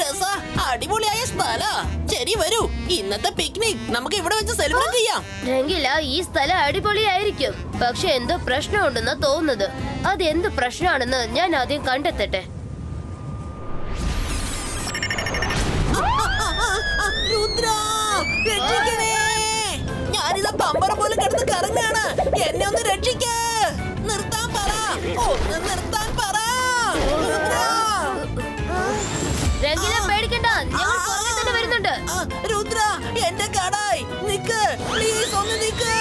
രസ അടിപൊളിയായ സ്ഥല. ശരി വരൂ, ഇന്നത്തെ പിക്നിക് നമുക്ക് ഇവിടെ വെച്ച് സെലിബ്രേറ്റ് ചെയ്യാം. രംഗില, ഈ സ്ഥലം അടിപൊളിയായിരിക്കും. പക്ഷെ എന്തോ പ്രശ്നമുണ്ടെന്നാ തോന്നുന്നത്. അത് എന്ത് പ്രശ്നമാണെന്ന് ഞാൻ ആദ്യം കണ്ടെത്തട്ടെ. ഞാനിതാ പമ്പറ പോലെ കിടന്ന് കറങ്ങാണ്. എന്നെ ഒന്ന് രക്ഷിക്ക. നിർത്താൻ പറ, ഒന്ന് നിർത്താൻ പറ. രംഗില, പേടിക്കണ്ട, ഞങ്ങൾ പുറകെ തന്നെ വരുന്നുണ്ട്. രുദ്ര, എന്റെ കടായി നിക്ക്, പ്ലീസ് ഒന്ന് നിക്ക്.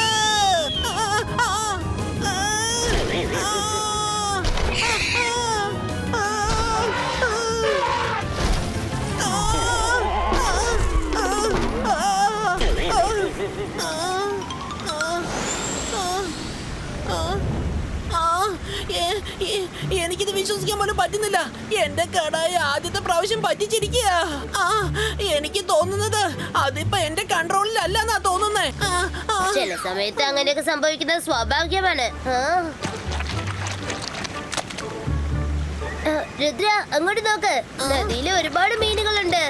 എനിക്കിത് വിശ്വസിക്കാൻ പോലും പറ്റുന്നില്ല. എന്റെ കടായി ആദ്യത്തെ പ്രാവശ്യം പറ്റിച്ചിരിക്കുക. എനിക്ക് തോന്നുന്നത് അതിപ്പോ എന്റെ കൺട്രോളിലല്ലെന്നാ തോന്നുന്നേ. ചില സമയത്ത് അങ്ങനെയൊക്കെ സംഭവിക്കുന്നത് സ്വാഭാവികമാണ്. രുദ്ര, അങ്ങോട്ട് നോക്ക്. നദിയില് ഒരുപാട് മീനുകളുണ്ട്.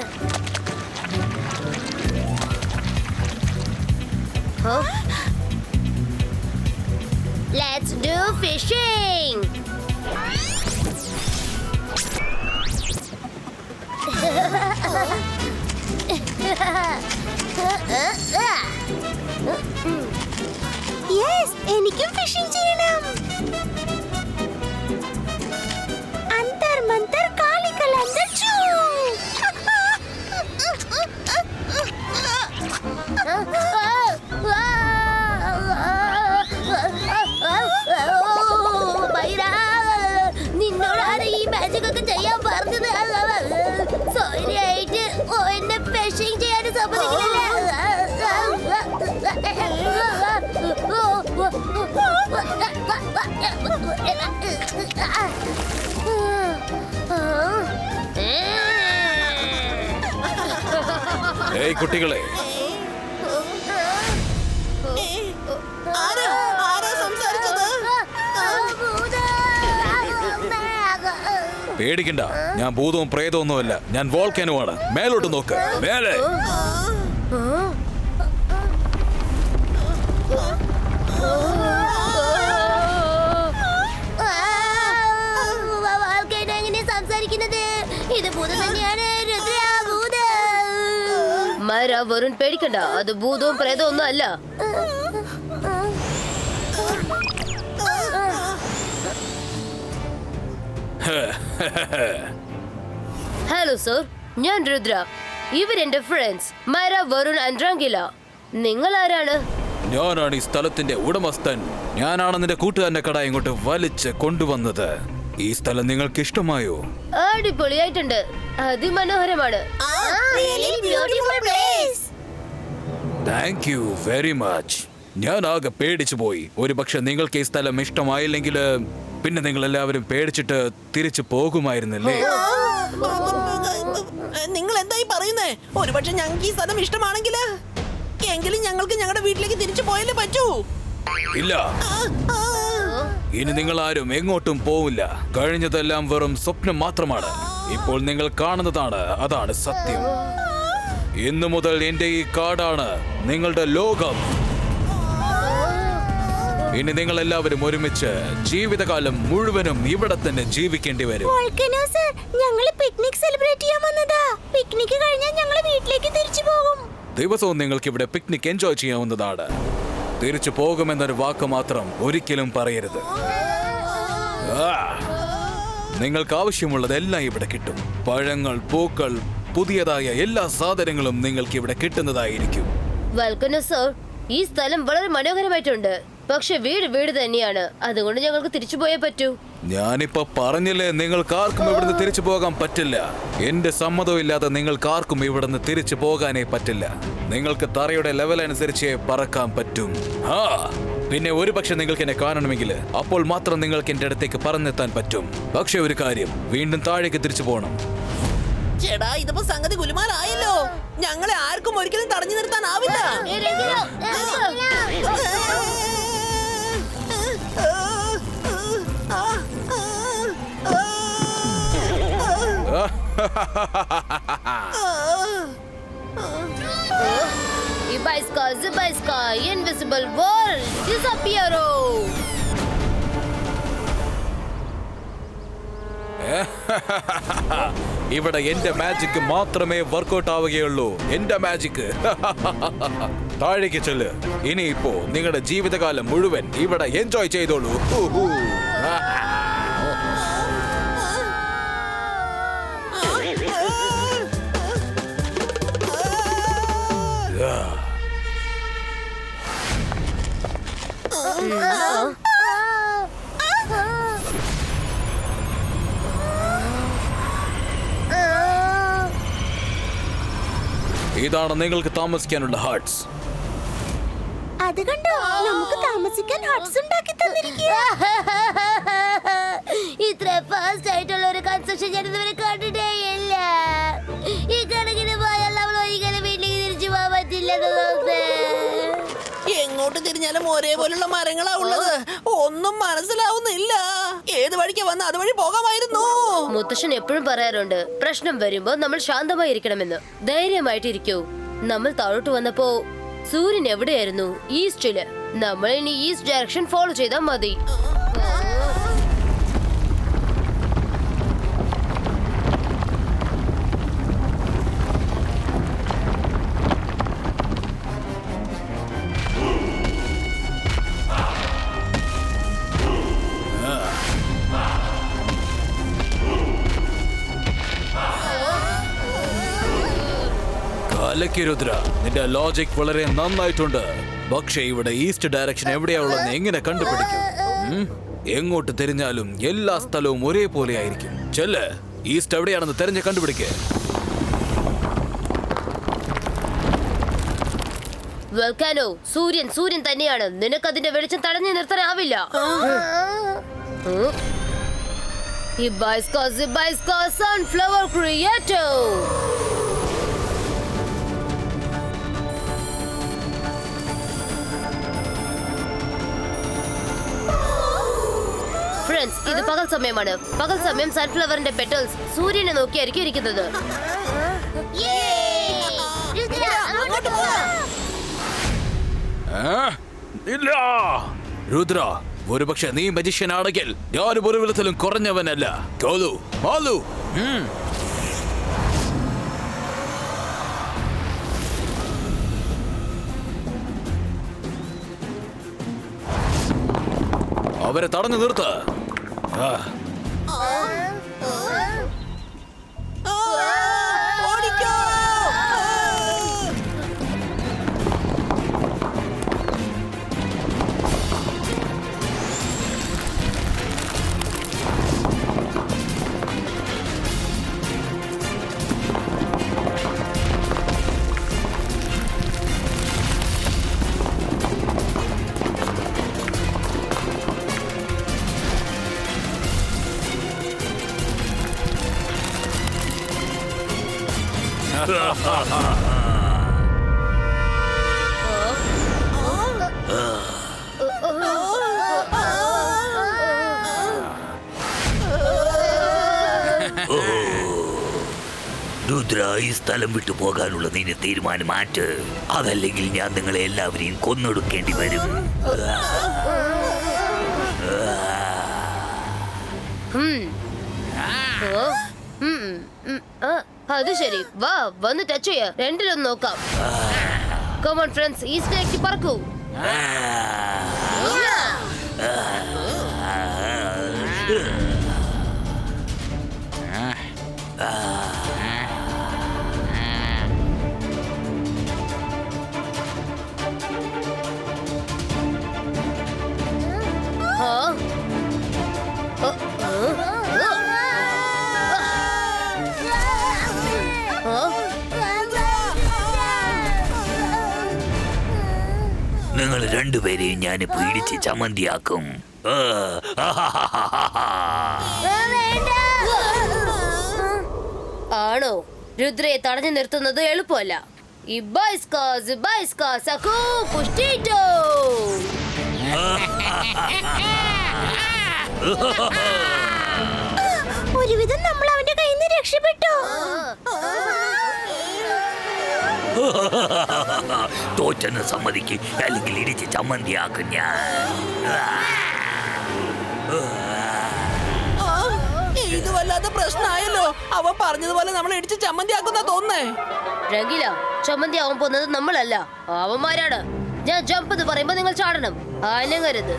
Let's do fishing. Yes, എനിക്കും ഫിഷിംഗ് ചെയ്യണം. അന്തർ മന്തർ കാലിക്കലന്തർ ചൂ. നിന്നോടാണ് ഈ മാജിക് ഒക്കെ ചെയ്യാൻ പറഞ്ഞത്. സോറി ആയിട്ട് എന്നെ ഫിഷിംഗ് ചെയ്യാൻ സമ്മതിക്കില്ല. ഏയ് കുട്ടികളെ, പേടിക്കണ്ട. ഞാൻ ഭൂതവും പ്രേതവും ഒന്നുമല്ല. ഞാൻ വോൾക്കാനുമാണ്. മേലോട്ട് നോക്ക്, മേലെ. എങ്ങനെ സംസാരിക്കുന്നത്? ഇത് ഭൂതം തന്നെയാണ്. മര, വരുൺ, പേടിക്കണ്ട. അത് ഭൂതവും പ്രേതവും ഒന്നും അല്ല. ഹലോ സർ, ഞാൻ രുദ്ര. ഇവരെന്റെ ഫ്രണ്ട്സ് മര, വരുൺ ആൻഡ് രംഗില. നിങ്ങൾ ആരാണ്? ഞാനാണ് ഈ സ്ഥലത്തിന്റെ ഉടമസ്ഥൻ. ഞാനാണ് നിന്റെ കൂട്ടുകാരന്റെ കട ഇങ്ങോട്ട് വലിച്ച് കൊണ്ടുവന്നത്. ഈ സ്ഥലം നിങ്ങൾക്ക് ഇഷ്ടമായോ? അടിപൊളിയായിട്ടുണ്ട്. അതിമനോഹരമാണ്. Thank you very much. ഞാൻ ആകെ പേടിച്ചു പോയി. ഒരുപക്ഷെ നിങ്ങൾക്ക് ഈ സ്ഥലം ഇഷ്ടമായില്ലെങ്കിൽ പിന്നെ നിങ്ങൾ എല്ലാവരും പേടിച്ചിട്ട് തിരിച്ചു പോകുമായിരുന്നില്ലേ? നിങ്ങൾ എന്തായി പറയുന്നേ? ഒരുപക്ഷെ ഞങ്ങൾക്ക് ഈ സ്ഥലം ഇഷ്ടമാണെങ്കിൽ എങ്കിലും ഞങ്ങൾക്ക് ഞങ്ങളുടെ വീട്ടിലേക്ക് തിരിച്ചു പോയാലേ പറ്റൂ. ഇല്ല, ഇനി നിങ്ങൾ ആരും എങ്ങോട്ടും പോവില്ല. കഴിഞ്ഞതെല്ലാം വെറും സ്വപ്നം മാത്രമാണ്. ഇപ്പോൾ നിങ്ങൾ കാണുന്നതാണ്, അതാണ് സത്യം. ഇന്നു മുതൽ എന്റെ ഈ കാടാണ് നിങ്ങളുടെ ലോകം. ഇനി നിങ്ങൾ എല്ലാവരും ഒരുമിച്ച് ജീവിതകാലം മുഴുവനും ഇവിടെ തന്നെ ജീവിക്കേണ്ടി വരും. ഞങ്ങൾ പിക്നിക് സെലിബ്രേറ്റ് ചെയ്യാൻ വന്നതാ. പിക്നിക് കഴിഞ്ഞാൽ ഞങ്ങൾ വീട്ടിലേക്ക് തിരിച്ചു പോകും. ദിവസവും നിങ്ങൾക്ക് ഇവിടെ പിക്നിക് എൻജോയ് ചെയ്യാവുന്നതാണ്. തിരിച്ചു പോകുമെന്നൊരു വാക്ക് മാത്രം ഒരിക്കലും പറയരുത്. നിങ്ങൾക്ക് ആവശ്യമുള്ളതെല്ലാം ഇവിടെ കിട്ടും. പഴങ്ങൾ, പൂക്കൾ, പുതിയതായ എല്ലാ സാധനങ്ങളും നിങ്ങൾക്ക് ഇവിടെ കിട്ടുന്നതായിരിക്കും. Welcome sir. ഈ സ്ഥലം വളരെ മനോഹരമായിട്ടുണ്ട്. പക്ഷെ വീട് തന്നെയാണ്. അതുകൊണ്ട് ഞങ്ങൾക്ക് തിരിച്ചു പോയേ പറ്റൂ. ഞാനിപ്പോ പറഞ്ഞില്ലേ, നിങ്ങൾക്ക് ആർക്കും ഇവിടുന്ന് തിരിച്ചു പോകാൻ പറ്റില്ല. എന്റെ സമ്മതം ഇല്ലാതെ നിങ്ങൾക്ക് ആർക്കും ഇവിടുന്ന് തിരിച്ചു പോകാനേ പറ്റില്ല. നിങ്ങൾക്ക് തറയുടെ ലെവൽ അനുസരിച്ച് പറക്കാൻ പറ്റും. പിന്നെ ഒരുപക്ഷെ നിങ്ങൾക്ക് എന്നെ കാണണമെങ്കിൽ അപ്പോൾ മാത്രം നിങ്ങൾക്ക് എന്റെ അടുത്തേക്ക് പറന്നെത്താൻ പറ്റും. പക്ഷെ ഒരു കാര്യം, വീണ്ടും താഴേക്ക് തിരിച്ചു പോകണം. ചേടാ, ഇതിപ്പോ സംഗതി ഗുലുമാലായല്ലോ. ഞങ്ങളെ ആർക്കും ഒരിക്കലും തടഞ്ഞു നിർത്താനാവില്ല. Ibaiska, Zibaiska, invisible world, disappearo. ഇവിടെ എന്റെ മാജിക് മാത്രമേ വർക്കൗട്ട് ആവുകയുള്ളൂ. എന്റെ മാജിക്. താഴേക്ക് ചെല്ല്. ഇനിയിപ്പോ നിങ്ങളുടെ ജീവിതകാലം മുഴുവൻ ഇവിടെ എൻജോയ് ചെയ്തോളൂ. ഇതാണ് നിങ്ങൾക്ക് താമസിക്കാനുള്ള ഹട്ട്സ്. അത് കണ്ടോ, നമുക്ക് താമസിക്കാൻ ഹട്ട്സ് ഉണ്ടാക്കി തന്നിരിക്കുക. ഇത്ര ഫാസ്റ്റ് ആയിട്ടുള്ള ഒരു കൺസ്ട്രക്ഷൻ ഞാൻ ഇതുവരെ കണ്ടിട്ടേ ഇല്ല. ഈ കണക്കിന് പോയാൽ നമ്മൾ ഒരിക്കലും വീട്ടിലേക്ക് തിരിച്ചു പോകാൻ പറ്റില്ലെന്ന് തോന്നുന്നു. എങ്ങോട്ട് തിരിഞ്ഞാലും ഒരേപോലുള്ള മരങ്ങളാ ഉള്ളത്. ഒന്നും മനസ്സിലാവുന്നില്ല. ഏത് വഴിക്ക് വന്ന് അതുവഴി പോകാമായിരുന്നു. മുത്തശ്ശൻ എപ്പോഴും പറയാറുണ്ട്, പ്രശ്നം വരുമ്പോ നമ്മൾ ശാന്തമായിരിക്കണമെന്ന്. ധൈര്യമായിട്ടിരിക്കൂ. നമ്മൾ താഴോട്ട് വന്നപ്പോ സൂര്യൻ എവിടെയായിരുന്നു? ഈസ്റ്റില്. നമ്മൾ ഇനി ഈസ്റ്റ് ഡയറക്ഷൻ ഫോളോ ചെയ്താൽ മതി. രുദ്ര, നിന്റെ ലോജിക് വളരെ നന്നായിട്ടുണ്ട്. പക്ഷേ ഇവിടെ ഈസ്റ്റ് ഡയറക്ഷൻ എവിടെയാവുള്ളതെന്ന് എങ്ങനെ കണ്ടുപിടിക്കും? എങ്ങോട്ട് തിരിഞ്ഞാലും എല്ലാ സ്ഥലവും ഒരേപോലെ ആയിരിക്കും. ചെല്ല്, ഈസ്റ്റ് എവിടെയാണെന്ന് തെരഞ്ഞ് കണ്ടുപിടിക്കേ. വോൾക്കാനോ, സൂര്യൻ തന്നെയാണ്. നിനക്കതിന്റെ വെളിച്ചം തടഞ്ഞു നിർത്താനാവില്ല. Ibaiska, sunflower creator. ഫ്രണ്ട്സ്, ഇത് പകൽ സമയമാണ്. പകൽ സമയം സൺഫ്ലവറിന്റെ പെറ്റൽസ് സൂര്യനെ നോക്കിയായിരിക്കും ഇരിക്കുന്നത്. ഇല്ല രുദ്ര, ഒരുപക്ഷെ നീ മജിഷ്യൻ ആണെങ്കിൽ ഞാനും ഒരു വിധത്തിലും കുറഞ്ഞവനല്ല. കോലു, മാലു. അവരെ തടഞ്ഞു നിർത്ത്. രുദ്ര, ഈ സ്ഥലം വിട്ടു പോകാനുള്ള നിന്റെ തീരുമാനം മാറ്റ്. അതല്ലെങ്കിൽ ഞാൻ നിങ്ങളെ എല്ലാവരെയും കൊന്നൊടുക്കേണ്ടി വരും. അത് ശരി, വാ വന്ന് ടച്ച് ചെയ്യാ. രണ്ടിലൊന്ന് നോക്കാം. കമോൺ ഫ്രണ്ട്സ്, ഈസ്റ്റിലേക്ക് പറക്കൂ. നിങ്ങൾ രണ്ടുപേരെയും ഞാനിപ്പോ ഇടിച്ച് ചമ്മന്തിയാക്കും. ആണോ? രുദ്രയെ തടഞ്ഞു നിർത്തുന്നത് എളുപ്പമല്ല. ഒരുവിധം നമ്മൾ അവന്റെ കയ്യിൽ നിന്ന് രക്ഷപ്പെട്ടു. തോറ്റെന്ന് സമ്മതിക്ക്, അല്ലെങ്കിൽ ഇടിച്ച് ചമ്മന്തിയാക്കും ഞാൻ. ഇത് വല്ലാത്ത പ്രശ്നമായല്ലോ. അവ പറഞ്ഞതുപോലെ നമ്മൾ ഇടിച്ച് ചമ്മന്തിയാക്കുന്ന തോന്നേ. രംഗില, ചമ്മന്തി ആവാൻ പോകുന്നത് നമ്മളല്ല, അവന്മാരാണ്. ഞാൻ ജമ്പ് എന്ന് പറയുമ്പോ നിങ്ങൾ ചാടണം, അനങ്ങരുത്.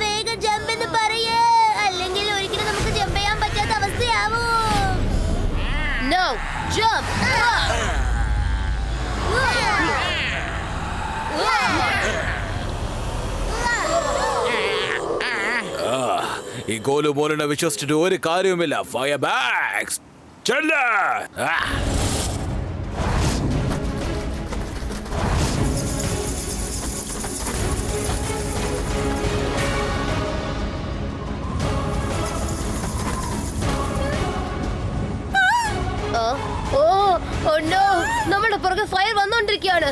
വേഗം ജമ്പ് എന്ന് പറയേ, അല്ലെങ്കിൽ ഒരിക്കലും നമുക്ക് ജമ്പ് ചെയ്യാൻ പറ്റാത്ത അവസ്ഥയാവൂ. No, jump! ഈ ഗോലു മോലിനെ വിശ്വസിച്ചിട്ട് ഒരു കാര്യവുമില്ല. ഫയർ ബാഗ്സ് ചെല്ല. നമ്മുടെ പുറകെ ഫയർ വന്നോണ്ടിരിക്കുകയാണ്.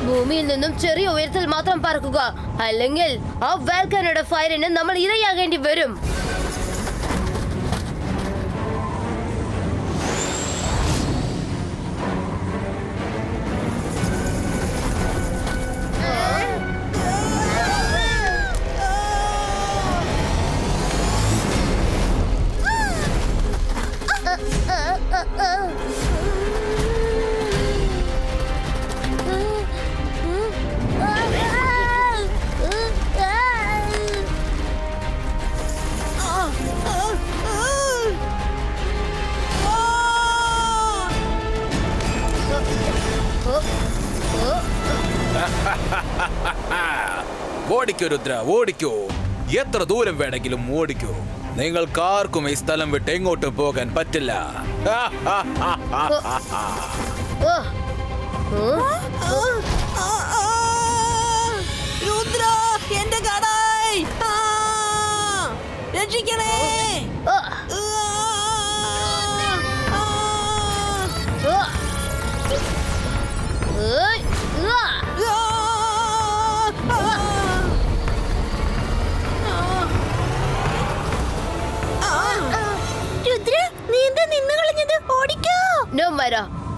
ഭൂമിയിൽ നിന്നും ചെറിയ ഉയരത്തിൽ മാത്രം പറക്കുക, അല്ലെങ്കിൽ ആ വാൽക്കനോയുടെ ഫയറിന് നമ്മൾ ഇരയാകേണ്ടി വരും. ഓടിക്കോ രുദ്ര, ഓടിക്കോ. എത്ര ദൂരം വേണമെങ്കിലും ഓടിക്കോ. നിങ്ങൾക്കാർക്കും ഈ സ്ഥലം വിട്ട് എങ്ങോട്ടും പോകാൻ പറ്റില്ല. രുദ്ര, എന്റെ കടായി രക്ഷിക്കണേ. രുദ്ര, നീ എന്താ നിന്ന് കളഞ്ഞത്? ഓടിക്കോ.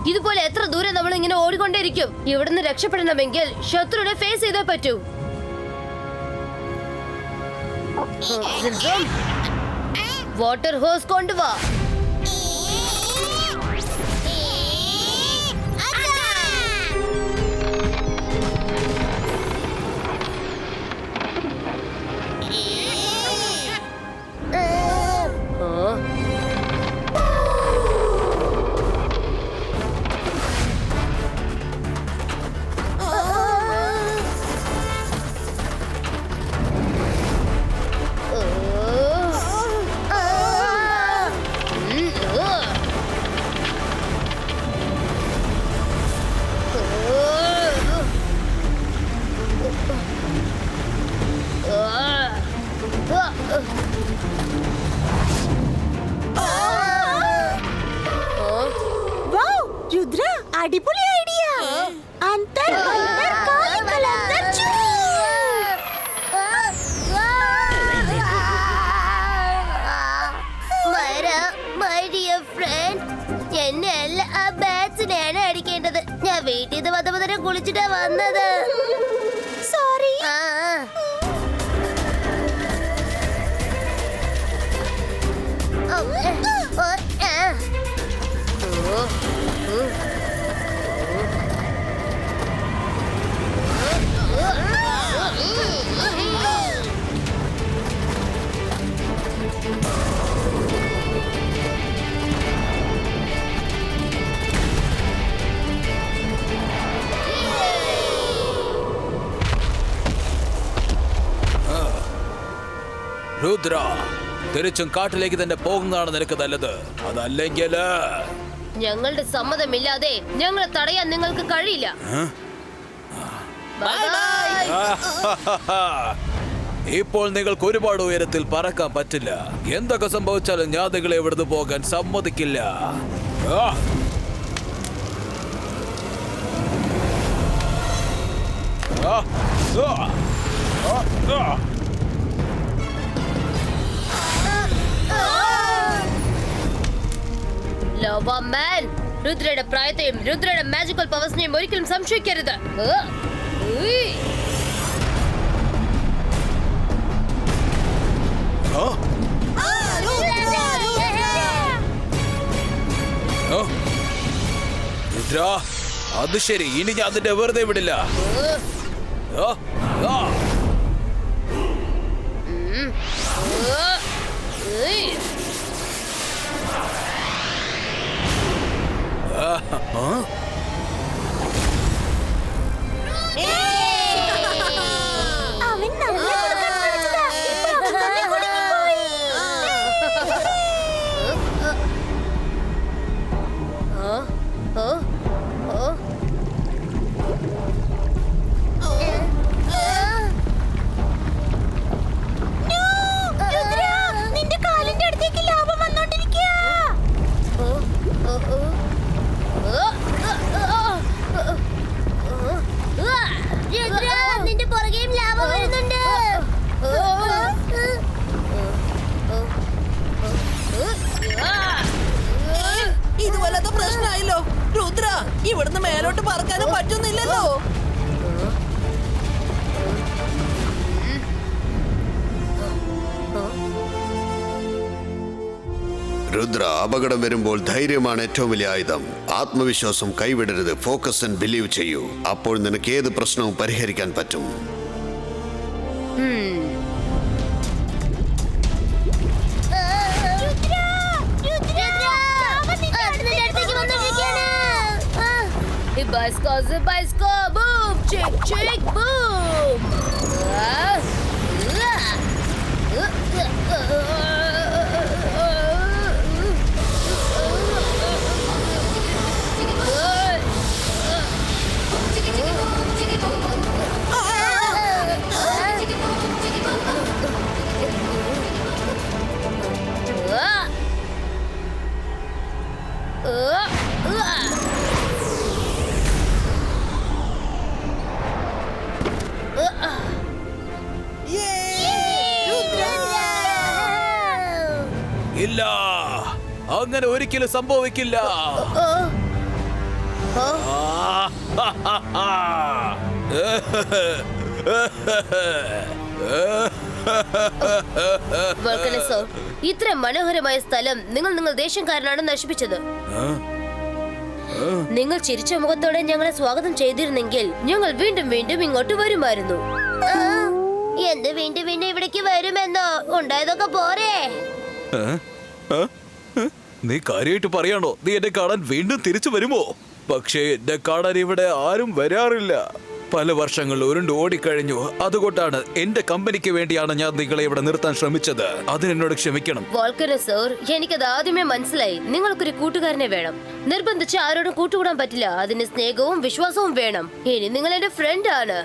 ഇതുപോലെ എത്ര ദൂരം നമ്മൾ ഇങ്ങനെ ഓടിക്കൊണ്ടേയിരിക്കും. ഇവിടുന്ന് രക്ഷപ്പെടണമെങ്കിൽ ശത്രുവിനെ ഫേസ് ചെയ്തേ പറ്റൂ. വാട്ടർ ഹോസ് കൊണ്ടുവാ. രുദ്ര, അടിപൊളി ഐഡിയ. അന്തർ അന്തർ കാലിക്കൽ അന്തർ എന്നെ അല്ല, ആ ബാറ്റ്സിനെയാണ് അടിക്കേണ്ടത്. ഞാൻ വീട്ടിൽ നിന്ന് വന്നപ്പോൾ കുളിച്ചിട്ടാ വന്നത്. സോറി. രുദ്ര, തിരിച്ചും കാട്ടിലേക്ക് തന്നെ പോകുന്നതാണ് നിനക്ക് നല്ലത്. അതല്ലെങ്കിൽ ഞങ്ങളുടെ സമ്മതമില്ലാതെ ഞങ്ങളെ തടയാൻ നിങ്ങൾക്ക് കഴിയില്ല. ഇപ്പോൾ നിങ്ങൾക്ക് ഒരുപാട് ഉയരത്തിൽ പറക്കാൻ പറ്റില്ല. എന്തൊക്കെ സംഭവിച്ചാലും ഞാൻ നിങ്ങളെ ഇവിടുന്ന് പോകാൻ സമ്മതിക്കില്ല. ലവ മാൻ, രുദ്രയുടെ പ്രായത്തെയും രുദ്രയുടെ മാജിക്കൽ പവേഴ്സിനെയും ഒരിക്കലും സംശയിക്കരുത്. രുദ്ര, അത് ശരി. ഇനി ഞാൻ അതിന്റെ വെറുതെ വിടില്ല. അവൻ നല്ല കൊടുക്കാൻ ശ്രമിച്ചതാ. ഇപ്പൊ അവൻ തന്നെ കുടുങ്ങിപ്പോയി. രുദ്ര, നിന്റെ കാലിന്റെ അടുത്തേക്ക് ലാഭം വന്നോണ്ടിരിക്കുക. രുദ്ര, നിന്റെ പുറകെയും ലാഭം വരുന്നുണ്ട്. ഇത് വല്ലാത്ത പ്രശ്നമായല്ലോ. രുദ്ര, ഇവിടുന്ന് മേലോട്ട് പറക്കാനും പറ്റുന്നില്ലല്ലോ. രുദ്ര, അപകടം വരുമ്പോൾ ധൈര്യമാണ് ഏറ്റവും വലിയ ആയുധം. ആത്മവിശ്വാസം കൈവിടരുത്. ഫോക്കസ് ആൻഡ് ബിലീവ് ചെയ്യൂ. അപ്പോൾ നിനക്ക് ഏത് പ്രശ്നവും പരിഹരിക്കാൻ പറ്റും. Bicycle, boom, chick, boom. ഇല്ല, അങ്ങനെ ഒരിക്കലും സംഭവിക്കില്ല. ഇത്ര മനോഹരമായ സ്ഥലം നിങ്ങൾ ദേഷ്യം കാരണമാണ് നശിപ്പിച്ചത്. നിങ്ങൾ ചിരിച്ച മുഖത്തോടെ ഞങ്ങളെ സ്വാഗതം ചെയ്തിരുന്നെങ്കിൽ ഞങ്ങൾ വീണ്ടും വീണ്ടും ഇങ്ങോട്ട് വരുമായിരുന്നു. എന്ത് വീണ്ടും വീണ്ടും ഇവിടേക്ക് വരുമെന്നോ? ഉണ്ടായതൊക്കെ പോരെ. നീ കാര്യമായിട്ട് പറയാണോ? നീ എന്നെ കാണാൻ വീണ്ടും തിരിച്ചു വരുമോ? പക്ഷേ എന്നെ കാണാൻ ഇവിടെ ആരും വരാറില്ല. പല വർഷങ്ങൾ ഉരുണ്ട് ഓടിക്കഴിഞ്ഞു. അതുകൊണ്ടാണ് എന്റെ കമ്പനിക്ക് വേണ്ടിയാണ് ഞാൻ നിങ്ങളെ ഇവിടെ നിർത്താൻ ശ്രമിച്ചത്. അതിനെന്നോട് ക്ഷമിക്കണം. വോൾക്കനോ സർ, എനിക്കത് ആദ്യമേ മനസ്സിലായി. നിങ്ങൾക്കൊരു കൂട്ടുകാരനെ വേണം. നിർബന്ധിച്ച് ആരോടും കൂട്ടുകൂടാൻ പറ്റില്ല. അതിന് സ്നേഹവും വിശ്വാസവും വേണം. ഇനി നിങ്ങൾ എന്റെ ഫ്രണ്ട് ആണ്.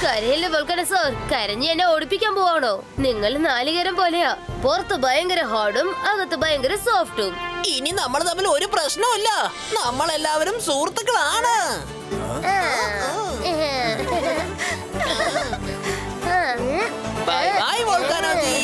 കരയില്ല വോൾക്കനോ സർ. കരഞ്ഞ് എന്നെ ഓടിപ്പിക്കാൻ പോവാണോ? നിങ്ങൾ നാളികേരം പോലെയാ. പുറത്ത് ഭയങ്കര ഹാർഡും അകത്ത് ഭയങ്കര സോഫ്റ്റും. ഇനി നമ്മൾ തമ്മിൽ ഒരു പ്രശ്നമില്ല. നമ്മളെല്ലാവരും സുഹൃത്തുക്കളാണ്. Bye bye വോൾക്കാനോജി.